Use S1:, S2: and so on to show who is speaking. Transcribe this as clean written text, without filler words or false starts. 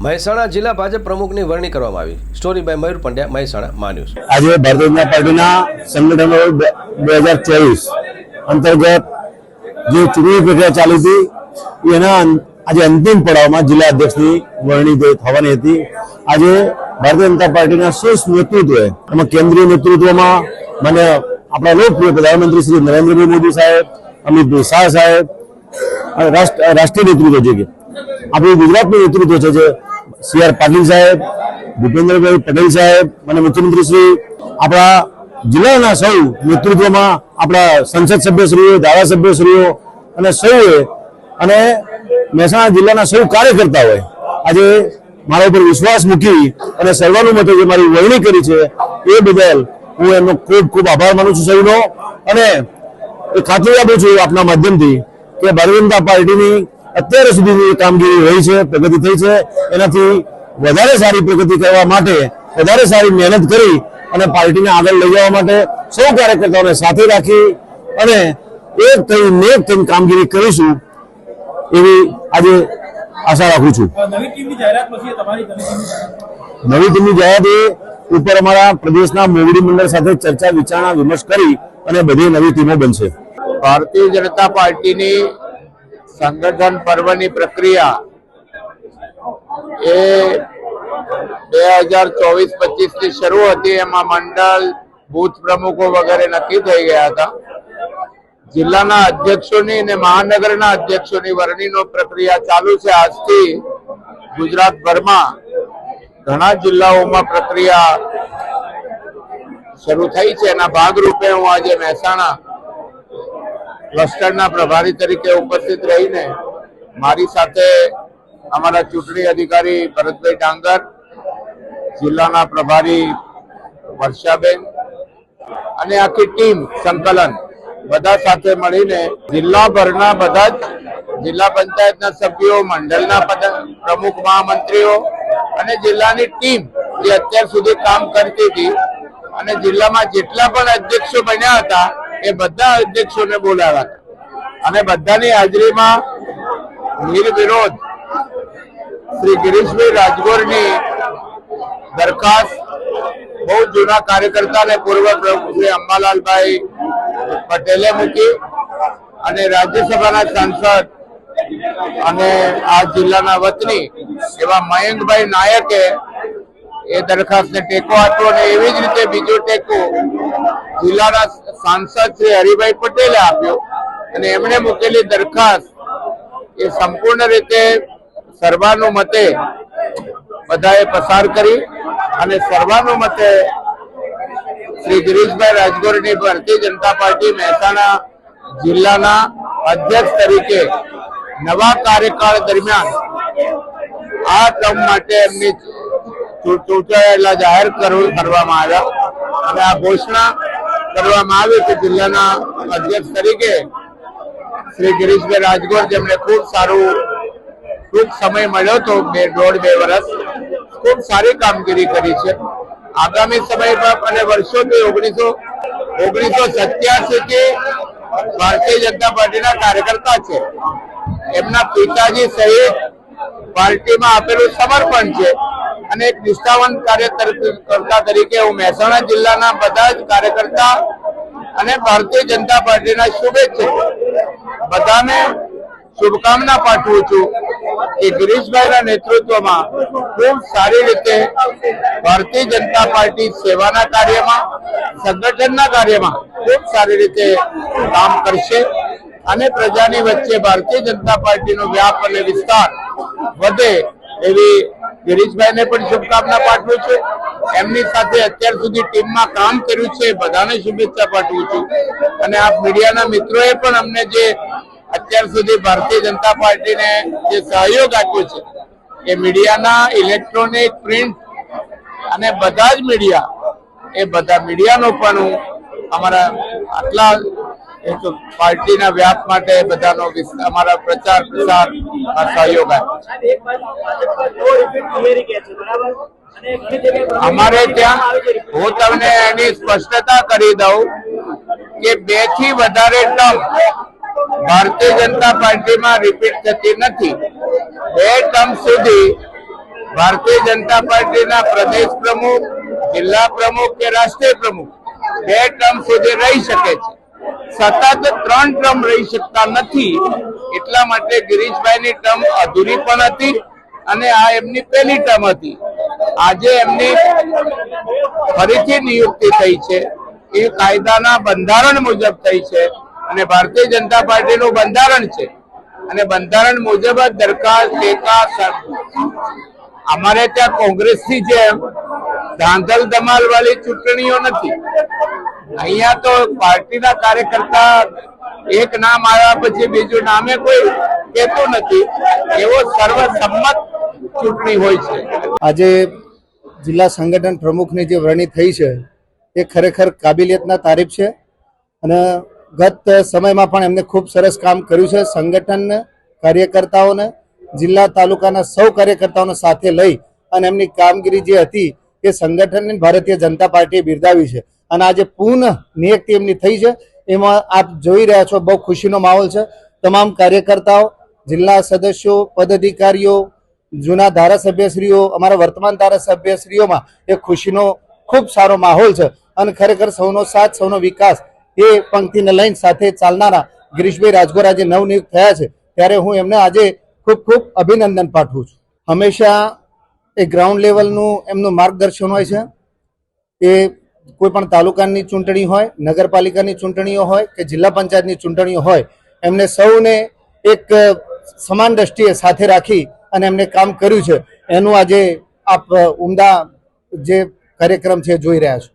S1: મહેસાણા જિલ્લા ભાજપ પ્રમુખની વરણી કરવામાં આવી। સ્ટોરી બાય મયુર પંડ્યા, મહેસાણા મા ન્યૂઝ।
S2: આજે ભારતીય જનતા પાર્ટીના સંગઠનો 2024 અંતર્ગત જે ચૂંટણી પ્રક્રિયા ચાલી હતી એના આજે અંતિમ પડાવમાં જિલ્લા અધ્યક્ષની વરણી થવાની હતી। આજે ભારતીય જનતા પાર્ટીના શીર્ષ નેતૃત્વએ એમાં કેન્દ્રીય નેતૃત્વમાં મને આપણા લોકપ્રિય પ્રધાનમંત્રી શ્રી નરેન્દ્રભાઈ મોદી સાહેબ, અમિતભાઈ શાહ સાહેબ, રાષ્ટ્રીય નેતૃત્વ છે કે આપણું ગુજરાતનું નેતૃત્વ છે જે સી.આર. પાટીલ સાહેબ, ભૂપેન્દ્રભાઈ પટેલ સાહેબ અને મુખ્યમંત્રી શ્રી, આપણા જિલ્લાના સૌ નેતૃત્વમાં આપણા સંસદ સભ્યશ્રીઓ, ધારાસભ્યશ્રીઓ અને સૌએ અને મહેસાણા જિલ્લાના સૌ કાર્યકર્તાઓએ આજે મારા ઉપર વિશ્વાસ મૂકી અને સર્વાનુમતે જે મારી વરણી કરી છે એ બદલ હું એમનો ખૂબ ખૂબ આભાર માનું છું સૌનો। અને એ ખાતરી આપું છું આપના માધ્યમથી કે ભારતીય જનતા પાર્ટીની અત્યાર સુધીની કામગીરી રહી છે, પ્રગતિ થઈ છે, એનાથી વધારે સારી પ્રગતિ કરવા માટે વધારે સારી મહેનત કરી અને પાર્ટીને આગળ લઈ જવા માટે સૌ કાર્યકર્તાઓને સાથે રાખી અને એક થઈ નેક થઈને કામગીરી કરીશું એવી આજે આશા રાખું છું।
S3: નવી ટીમની જાહેરાત પછી તમારી
S2: નવી ટીમની જાહેરાત ઉપર અમારા પ્રદેશના મોવડી મંડળ સાથે ચર્ચા વિચારણા વિમર્શ કરી અને બધી નવી ટીમો બનશે।
S4: ભારતીય જનતા પાર્ટીની સંગઠન પર્વની પ્રક્રિયા એ 2024-25 થી શરૂ હતી। એમાં મંડળ, બૂથ પ્રમુખો વગેરે નક્કી થઈ ગયા હતા। જિલ્લાના અધ્યક્ષોની અને મહાનગરના અધ્યક્ષોની વરણીનો પ્રક્રિયા ચાલુ છે। આજથી ગુજરાતભરમાં ઘણા જિલ્લાઓમાં પ્રક્રિયા શરૂ થઈ છે। એના ભાગરૂપે હું આજે મહેસાણા ક્લસ્ટરના પ્રભારી તરીકે ઉપસ્થિત રહીને મારી સાથે અમારા ચૂંટણી અધિકારી ભરતભાઈ ડાંગર, જિલ્લાના પ્રભારી વર્ષાબેન અને આખી ટીમ સંકલન બધા સાથે મળીને જિલ્લાભરના બધા જ જિલ્લા પંચાયતના સભ્યો, મંડળના પ્રમુખ મહામંત્રીઓ અને જિલ્લાની ટીમ જે અત્યાર સુધી કામ કરતી હતી અને જિલ્લામાં જેટલા પણ અધ્યક્ષો બન્યા હતા એ બધા અધ્યક્ષોને બોલાવ્યા હતા અને બધાની હાજરીમાં નિર્વિરોધ શ્રી ગિરીશભાઈ રાજગોરની દરખાસ્ત બહુ જૂના કાર્યકર્તા અને પૂર્વ પ્રમુખ શ્રી અંબાલાલભાઈ પટેલે મૂકી અને રાજ્યસભાના સાંસદ અને આ જિલ્લાના વતની એવા મયંકભાઈ નાયકે એ દરખાસ્તને ટેકો આપ્યો અને એવી જ રીતે બીજો ટેકો જિલ્લાના સાંસદ શ્રી હરિભાઈ પટેલે આપ્યો અને એમણે મૂકેલી દરખાસ્ત એ સંપૂર્ણ રીતે સર્વાનુમતે બધાએ પસાર કરી અને સર્વાનુમતે શ્રી ગિરીશભાઈ રાજગોરની ભારતીય જનતા પાર્ટી મહેસાણા જિલ્લાના અધ્યક્ષ તરીકે નવા કાર્યકાળ દરમિયાન આ ટર્મ માટે એમની ચૂંટાયેલા જાહેર કરવામાં આવ્યા અને આ ઘોષણા કરવામાં આવી કે જિલ્લાના અધ્યક્ષ તરીકે શ્રી ગિરીશભાઈ રાજગોર, જેમણે ખૂબ સારું ટૂંક સમય મળ્યો હતો, 1.5-2 વર્ષ ખૂબ સારી કામગીરી કરી છે। આગામી સમયમાં અને વર્ષોથી 1987 થી ભારતીય જનતા પાર્ટીના કાર્યકર્તા છે। એમના પિતાજી સહિત પાર્ટીમાં આપેલું સમર્પણ છે અને એક નિષ્ઠાવાન કાર્યકર્તા તરીકે હું મહેસાણા જિલ્લાના બધા જ કાર્યકર્તા અને ભારતીય જનતા પાર્ટીના શુભેચ્છક બધાને શુભકામના પાઠવું છું કે ગિરીશભાઈના નેતૃત્વમાં ખૂબ સારી રીતે ભારતીય જનતા પાર્ટી સેવાના કાર્યમાં, સંગઠનના કાર્યમાં ખૂબ સારી રીતે કામ કરશે અને પ્રજાની વચ્ચે ભારતીય જનતા પાર્ટીનો વ્યાપ અને વિસ્તાર વધે એવી ગિરીશભાઈને પણ શુભકામના પાઠવું છું। એમની સાથે અત્યાર સુધી ટીમમાં કામ કર્યું છે બધાને શુભેચ્છા પાઠવું છું અને આપ મીડિયાના મિત્રોએ પણ અમને જે અત્યાર સુધી ભારતીય જનતા પાર્ટીને જે સહયોગ આપ્યો છે એ મીડિયાના, ઇલેક્ટ્રોનિક, પ્રિન્ટ અને બધા જ મીડિયા, એ બધા મીડિયાનો પણ હું અમારા આટલા પાર્ટીના વ્યાપ માટે બધાનો અમારા પ્રચાર પ્રસાર સહયોગ આપ્યો। અમારે ત્યાં હું તમને એની સ્પષ્ટતા કરી દઉં કે 2 થી વધારે ટર્મ ભારતીય જનતા પાર્ટીમાં રિપીટ થતી નથી। 2 ટર્મ સુધી ભારતીય જનતા પાર્ટીના પ્રદેશ પ્રમુખ, જિલ્લા પ્રમુખ કે રાષ્ટ્રીય પ્રમુખ 2 ટર્મ સુધી રહી શકે છે, સતત 3 ટર્મ રહી શકતા નથી. એટલા માટે ગિરીશભાઈની ટર્મ અધૂરી પણ હતી અને આ એમની પહેલી ટર્મ હતી. આજે એમની ફરીથી નિયુક્તિ થઈ છે એ કાયદાના બંધારણ મુજબ થઈ છે અને ભારતીય જનતા પાર્ટીનું બંધારણ છે અને બંધારણ મુજબ જ દરખાસ્ત અમારે ત્યાં કોંગ્રેસની જેમ ધાંધલ ધમાલ વાળી ચૂંટણીઓ નથી. અહીંયા તો પાર્ટીના કાર્યકર્તા એક નામ આવ્યા પછી બીજું નામે કોઈ કહેતું નથી, એવો સર્વસંમત ચૂંટણી હોય છે.
S5: આજે જિલ્લા સંગઠન પ્રમુખની જે વરણી થઈ છે એ ખરેખર કાબિલિયતના તારીફ છે અને ગત સમયમાં પણ એમને ખૂબ સરસ કામ કર્યું છે. સંગઠન કાર્યકર્તાઓને, જિલ્લા તાલુકાના સૌ કાર્યકર્તાઓને સાથે લઈ અને એમની કામગીરી જે હતી એ સંગઠનની ભારતીય જનતા પાર્ટીએ બિરદાવી છે અને આજે પુનઃ નિયુક્તિ એમની થઈ છે. એમાં આપ જોઈ રહ્યા છો બહુ ખુશીનો માહોલ છે. તમામ કાર્યકર્તાઓ, જિલ્લા સદસ્યો, પદાધિકારીઓ, જૂના ધારાસભ્યશ્રીઓ, અમારા વર્તમાન ધારાસભ્યશ્રીઓમાં એ ખુશીનો ખૂબ સારો માહોલ છે અને ખરેખર સૌનો સાથ, સૌનો વિકાસ એ પંક્તિને લઈને સાથે ચાલનારા ગિરીશભાઈ રાજગોર આજે નવનિયુક્ત થયા છે ત્યારે હું એમને આજે ખૂબ ખૂબ અભિનંદન પાઠવું છું. હંમેશા એ ગ્રાઉન્ડ લેવલનું એમનું માર્ગદર્શન હોય છે. એ કોઈ પણ તાલુકાની ચૂંટણી હોય, નગરપાલિકાની ચૂંટણીઓ હોય કે જિલ્લા પંચાયતની ચૂંટણીઓ હોય, એમને સૌને એક સમાન દ્રષ્ટિએ સાથે રાખી અને એમને કામ કર્યું છે. એનું આજે આપ ઉમદા જે કાર્યક્રમ છે જોઈ રહ્યા છો.